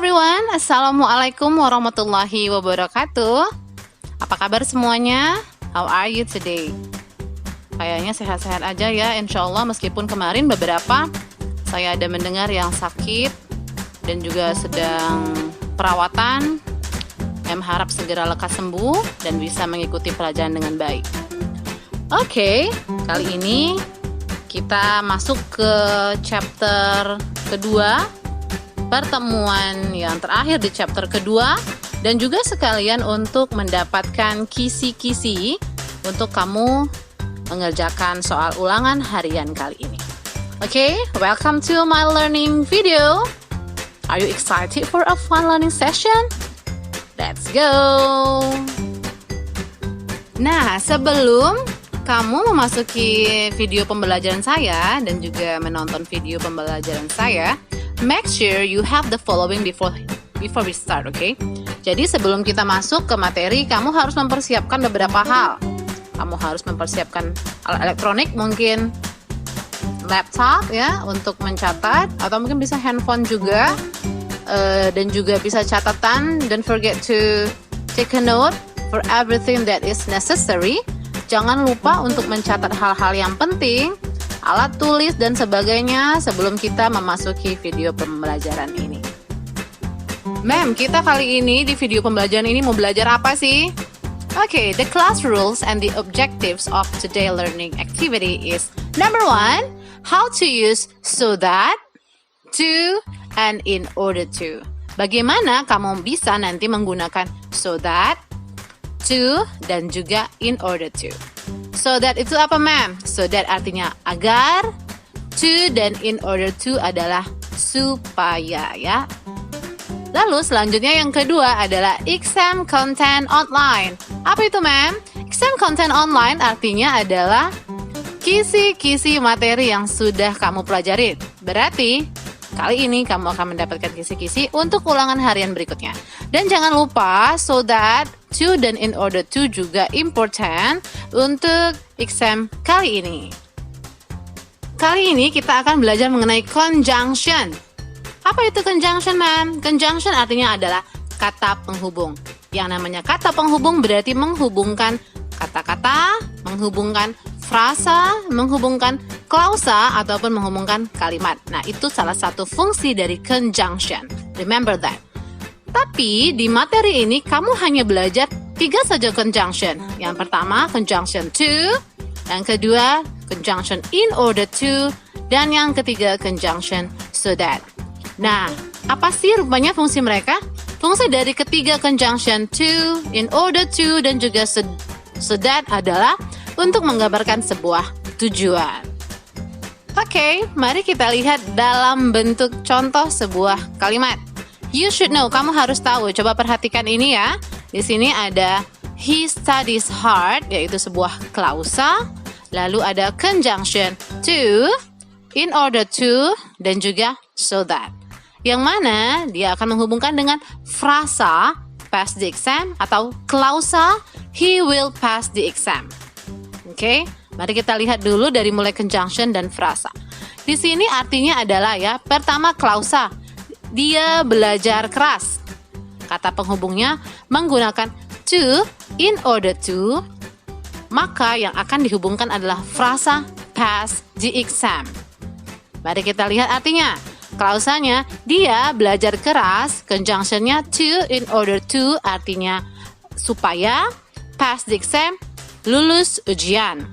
everyone, Assalamualaikum warahmatullahi wabarakatuh. Apa kabar semuanya? How are you today? Kayaknya sehat-sehat aja ya, insya Allah. Meskipun kemarin beberapa saya ada mendengar yang sakit dan juga sedang perawatan. Em harap segera lekas sembuh dan bisa mengikuti pelajaran dengan baik. Oke, kali ini kita masuk ke chapter kedua, pertemuan yang terakhir di chapter kedua, dan juga sekalian untuk mendapatkan kisi-kisi untuk kamu mengerjakan soal ulangan harian kali ini. Oke, welcome to my learning video. Are you excited for a fun learning session? Let's go! Nah, sebelum kamu memasuki video pembelajaran saya dan juga menonton video pembelajaran saya, make sure you have the following before we start, okay? Jadi sebelum kita masuk ke materi, kamu harus mempersiapkan beberapa hal. Kamu harus mempersiapkan alat elektronik, mungkin laptop ya untuk mencatat, atau mungkin bisa handphone juga, dan juga bisa catatan. Don't forget to take a note for everything that is necessary. Jangan lupa untuk mencatat hal-hal yang penting, alat tulis dan sebagainya sebelum kita memasuki video pembelajaran ini. Ma'am, kita kali ini di video pembelajaran ini mau belajar apa sih? Okay, the class rules and the objectives of today learning activity is number 1, how to use so that, 2, and in order to. Bagaimana kamu bisa nanti menggunakan so that, to, dan juga in order to. So that itu apa, ma'am? So that artinya agar, to dan in order to adalah supaya ya. Lalu selanjutnya yang kedua adalah exam content online. Apa itu, ma'am? Exam content online artinya adalah kisi-kisi materi yang sudah kamu pelajari. Berarti kali ini kamu akan mendapatkan kisi-kisi untuk ulangan harian berikutnya. Dan jangan lupa so that, to, dan in order to juga important untuk exam kali ini. Kali ini kita akan belajar mengenai conjunction. Apa itu conjunction, ma'am? Conjunction artinya adalah kata penghubung. Yang namanya kata penghubung berarti menghubungkan kata-kata, menghubungkan frasa, menghubungkan klausa, ataupun menghubungkan kalimat. Nah, itu salah satu fungsi dari conjunction. Remember that. Tapi di materi ini kamu hanya belajar 3 saja conjunction. Yang pertama, conjunction to. Yang kedua, conjunction in order to. Dan yang ketiga, conjunction so that. Nah, apa sih rupanya fungsi mereka? Fungsi dari ketiga conjunction to, in order to, dan juga so that adalah untuk menggambarkan sebuah tujuan. Oke, mari kita lihat dalam bentuk contoh sebuah kalimat. You should know, kamu harus tahu. Coba perhatikan ini ya. Di sini ada he studies hard, yaitu sebuah klausa. Lalu ada conjunction to, in order to, dan juga so that. Yang mana dia akan menghubungkan dengan frasa pass the exam atau klausa he will pass the exam. Oke, mari kita lihat dulu dari mulai conjunction dan frasa. Di sini artinya adalah ya, pertama klausa, dia belajar keras. Kata penghubungnya menggunakan to, in order to, maka yang akan dihubungkan adalah frasa pass the exam. Mari kita lihat artinya. Klausanya, dia belajar keras, conjunctionnya to, in order to, artinya supaya, pass the exam, lulus ujian.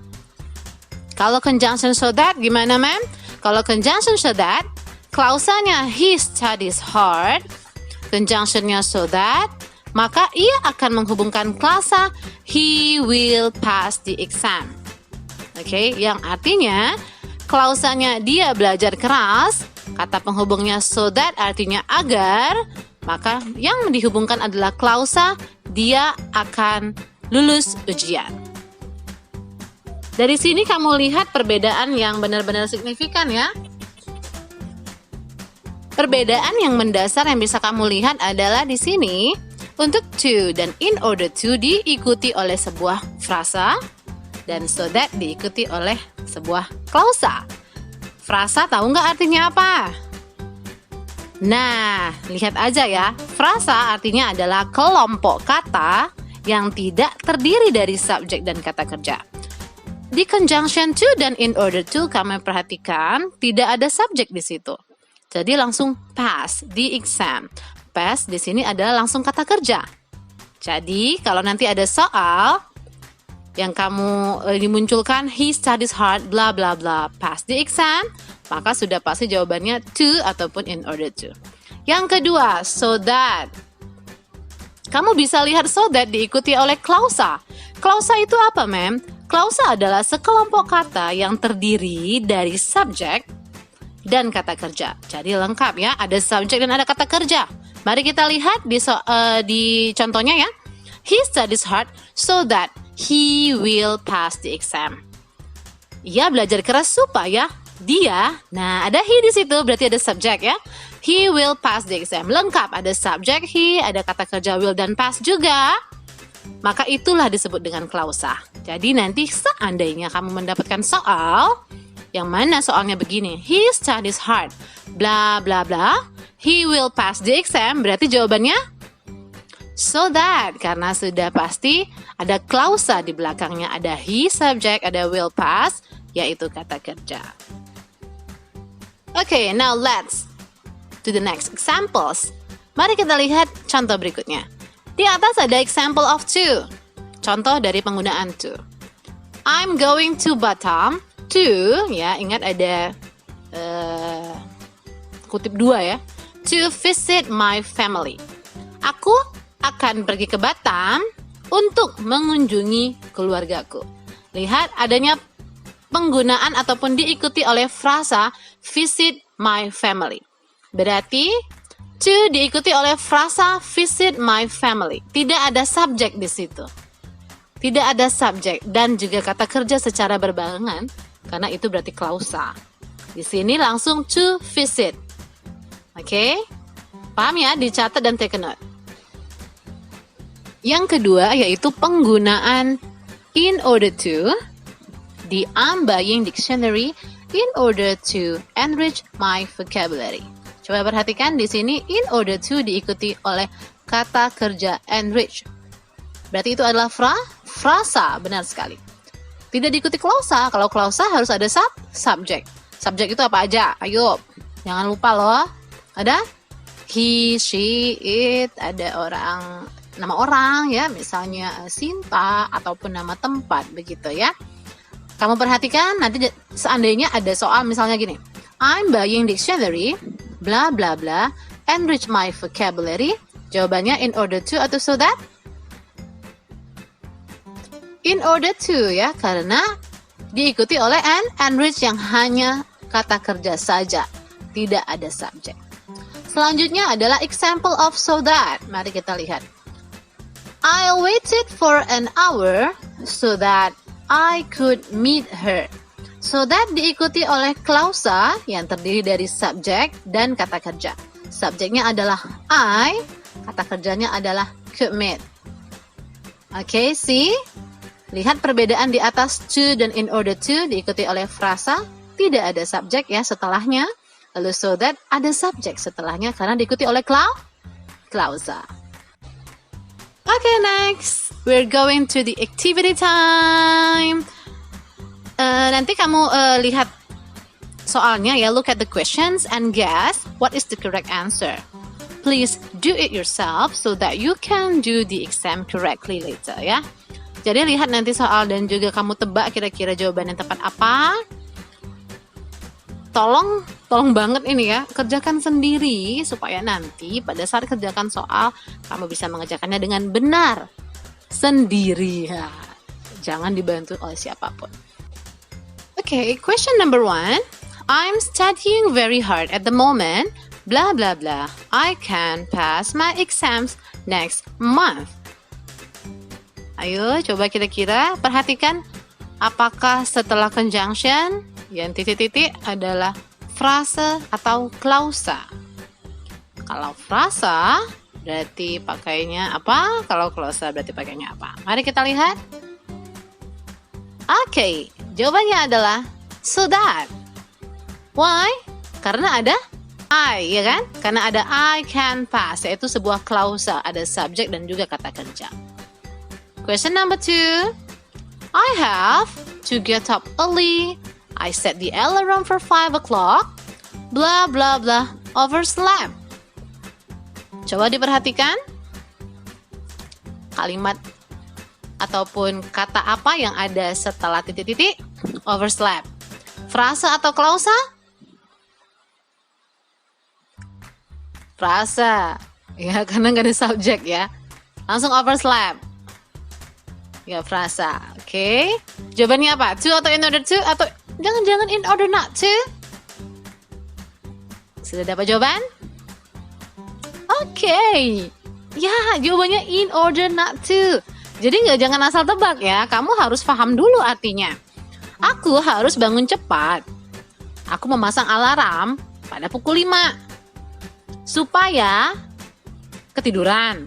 Kalau conjunction so that, gimana, ma'am? Kalau conjunction so that, klausanya he studies hard, conjunctionnya so that, maka ia akan menghubungkan klausa he will pass the exam. Oke, yang artinya klausanya dia belajar keras, kata penghubungnya so that artinya agar, maka yang dihubungkan adalah klausa dia akan lulus ujian. Dari sini kamu lihat perbedaan yang benar-benar signifikan ya. Perbedaan yang mendasar yang bisa kamu lihat adalah di sini untuk to dan in order to diikuti oleh sebuah frasa dan so that diikuti oleh sebuah klausa. Frasa tahu nggak artinya apa? Nah, lihat aja ya. Frasa artinya adalah kelompok kata yang tidak terdiri dari subjek dan kata kerja. Di conjunction to dan in order to, kami perhatikan tidak ada subjek di situ. Jadi langsung pass the exam. Pass di sini adalah langsung kata kerja. Jadi kalau nanti ada soal yang kamu dimunculkan he studies hard bla bla bla pass the exam, maka sudah pasti jawabannya to ataupun in order to. Yang kedua, so that. Kamu bisa lihat so that diikuti oleh klausa. Klausa itu apa, mem? Klausa adalah sekelompok kata yang terdiri dari subjek dan kata kerja. Jadi lengkap ya, ada subjek dan ada kata kerja. Mari kita lihat di contohnya ya. He studies hard so that he will pass the exam. Ia belajar keras supaya dia, nah ada he di situ, berarti ada subjek ya. He will pass the exam. Lengkap, ada subjek he, ada kata kerja will dan pass juga. Maka itulah disebut dengan klausa. Jadi nanti seandainya kamu mendapatkan soal, yang mana soalnya begini, he studies hard, bla bla bla, he will pass the exam, berarti jawabannya so that, karena sudah pasti ada klausa di belakangnya, ada he subject, ada will pass, yaitu kata kerja. Okay, now let's to the next examples. Mari kita lihat contoh berikutnya. Di atas ada example of to. Contoh dari penggunaan to. I'm going to Batam to, ya ingat ada kutip dua ya. To visit my family. Aku akan pergi ke Batam untuk mengunjungi keluargaku. Lihat adanya penggunaan ataupun diikuti oleh frasa visit my family. Berarti to diikuti oleh frasa visit my family. Tidak ada subjek di situ. Tidak ada subjek dan juga kata kerja secara berbarengan karena itu berarti klausa. Di sini langsung to visit. Oke? Paham ya? Dicatat dan take a note. Yang kedua yaitu penggunaan in order to di I'm buying dictionary in order to enrich my vocabulary. Coba perhatikan di sini in order to diikuti oleh kata kerja enrich. Berarti itu adalah frasa, benar sekali. Tidak diikuti klausa. Kalau klausa harus ada subjek. Subjek itu apa aja? Ayo, jangan lupa loh. Ada he, she, it, ada nama orang ya, misalnya Sinta ataupun nama tempat begitu ya. Kamu perhatikan nanti seandainya ada soal misalnya gini. I'm buying dictionary bla bla bla enrich my vocabulary. Jawabannya in order to atau so that? In order to ya, karena diikuti oleh enrich yang hanya kata kerja saja, tidak ada subjek. Selanjutnya adalah example of so that. Mari kita lihat. I waited for an hour so that I could meet her. So that diikuti oleh klausa yang terdiri dari subjek dan kata kerja. Subjeknya adalah I, kata kerjanya adalah could meet. Oke, see? Lihat perbedaan di atas to dan in order to diikuti oleh frasa, tidak ada subjek ya setelahnya. Lalu so that ada subjek setelahnya karena diikuti oleh klausa. Okay, next we're going to the activity time. Nanti kamu lihat soalnya ya, look at the questions and guess what is the correct answer. Please do it yourself so that you can do the exam correctly later ya. Jadi lihat nanti soal dan juga kamu tebak kira-kira jawaban yang tepat apa. Tolong banget ini ya, kerjakan sendiri supaya nanti pada saat kerjakan soal kamu bisa mengerjakannya dengan benar sendiri ya. Jangan dibantu oleh siapapun. Okay, question number 1. I'm studying very hard at the moment. Blah blah blah. I can pass my exams next month. Ayo coba kira-kira perhatikan apakah setelah conjunction yang titik-titik adalah frase atau klausa. Kalau frasa berarti pakainya apa? Kalau klausa berarti pakainya apa? Mari kita lihat. Oke, jawabannya adalah so that. Why? Karena ada I, ya kan? Karena ada I can pass, yaitu sebuah klausa, ada subjek dan juga kata kerja. Question number 2. I have to get up early. I set the alarm for 5 o'clock. Blah blah blah. Overslept. Coba diperhatikan kalimat ataupun kata apa yang ada setelah titik-titik overslept. Frasa atau klausa? Frasa. Ya, karena nggak ada subjek ya. Langsung overslept. Ya, frasa. Oke. Jawabannya apa? To atau in order to? Atau jangan-jangan in order not to? Sudah dapat jawaban? Oke. Ya, jawabannya in order not to. Jadi jangan asal tebak ya. Kamu harus paham dulu artinya. Aku harus bangun cepat. Aku memasang alarm pada pukul 5. Supaya ketiduran.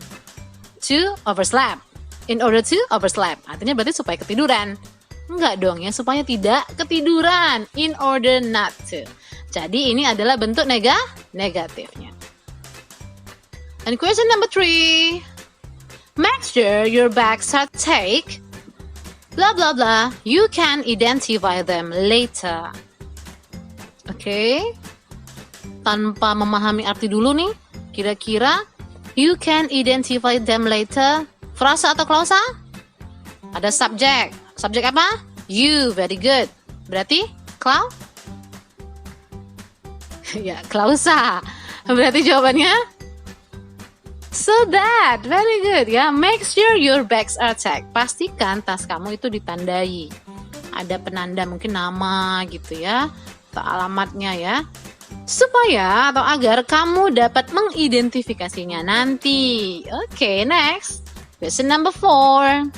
To overslept. In order to overslept. Artinya berarti supaya ketiduran. Enggak dong ya, supaya tidak ketiduran. In order not to. Jadi ini adalah bentuk negatifnya. And question number 3. Make sure your bags are take. Blah blah blah. You can identify them later. Oke. Tanpa memahami arti dulu nih, kira-kira you can identify them later. Frasa atau klausa? Ada subjek. Subjek apa? You, very good. Berarti ya, klausa. Berarti jawabannya so that, very good ya. Make sure your bags are checked. Pastikan tas kamu itu ditandai. Ada penanda mungkin nama gitu ya, atau alamatnya ya. Supaya atau agar kamu dapat mengidentifikasinya nanti. Oke, next. Question number 4.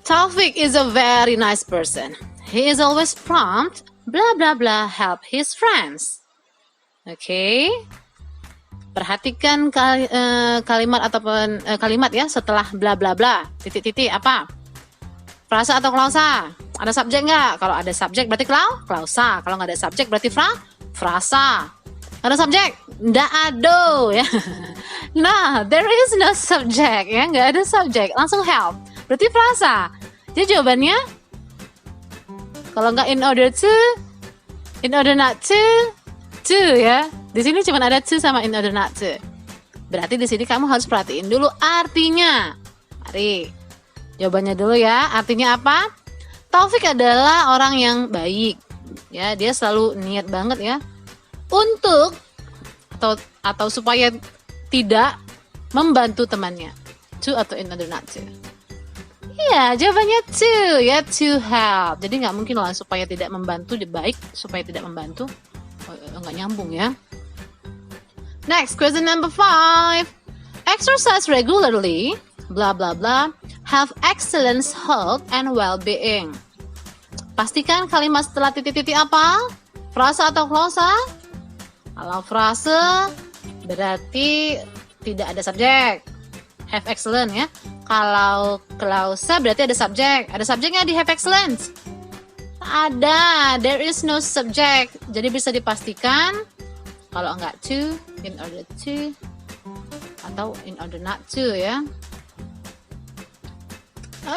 Taufik is a very nice person. He is always prompt, blah blah blah, help his friends. Oke. Perhatikan kalimat ataupun kalimat ya setelah bla bla bla, titik-titik apa? Frasa atau klausa? Ada subjek nggak? Kalau ada subjek berarti klausa. Kalau nggak ada subjek berarti frasa. Ada subjek? Nggak ada ya. Nah, there is no subject ya, nggak ada subjek. Langsung help. Berarti frasa. Jadi jawabannya kalau nggak in order to, in order not to ya. Di sini cuma ada to sama in order not to. Berarti di sini kamu harus perhatiin dulu artinya. Mari. Jawabannya dulu ya. Artinya apa? Taufik adalah orang yang baik. Ya, dia selalu niat banget ya untuk atau supaya tidak membantu temannya. To atau in order not to. Iya, jawabannya to ya, to help. Jadi nggak mungkin lah supaya tidak membantu, baik supaya tidak membantu. Nggak nyambung ya. Next, question number 5. Exercise regularly, blah blah blah, have excellent health and well-being. Pastikan kalimat setelah titik-titik apa? Frasa atau klausa? Kalau frase berarti tidak ada subjek. Have excellent ya. Kalau klausa berarti ada subjek. Ada subjeknya di have excellent? Ada. There is no subject. Jadi bisa dipastikan kalau enggak to, in order to, atau in order not to ya.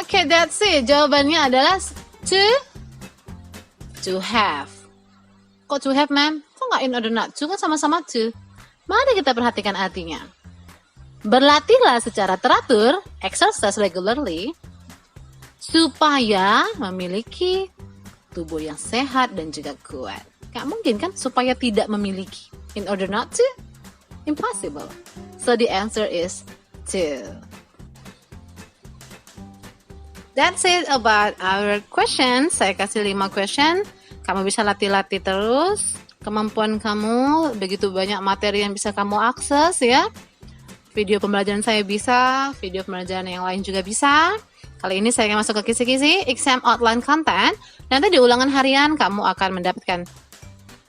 Oke, that's it. Jawabannya adalah to have. Kok to have, ma'am? Kok nggak in order not to? Kan sama-sama to. Mari kita perhatikan artinya. Berlatihlah secara teratur, exercise regularly, supaya memiliki tubuh yang sehat dan juga kuat. Gak mungkin kan supaya tidak memiliki. In order not to? Impossible. So the answer is to. That's it about our questions. Saya kasih 5 question. Kamu bisa latih-latih terus. Kemampuan kamu, begitu banyak materi yang bisa kamu akses ya. Video pembelajaran saya bisa, video pembelajaran yang lain juga bisa. Kali ini saya akan masuk ke kisi-kisi exam outline content. Nanti di ulangan harian kamu akan mendapatkan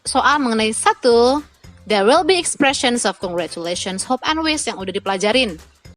soal mengenai 1. There will be expressions of congratulations, hope, and wish yang udah dipelajarin.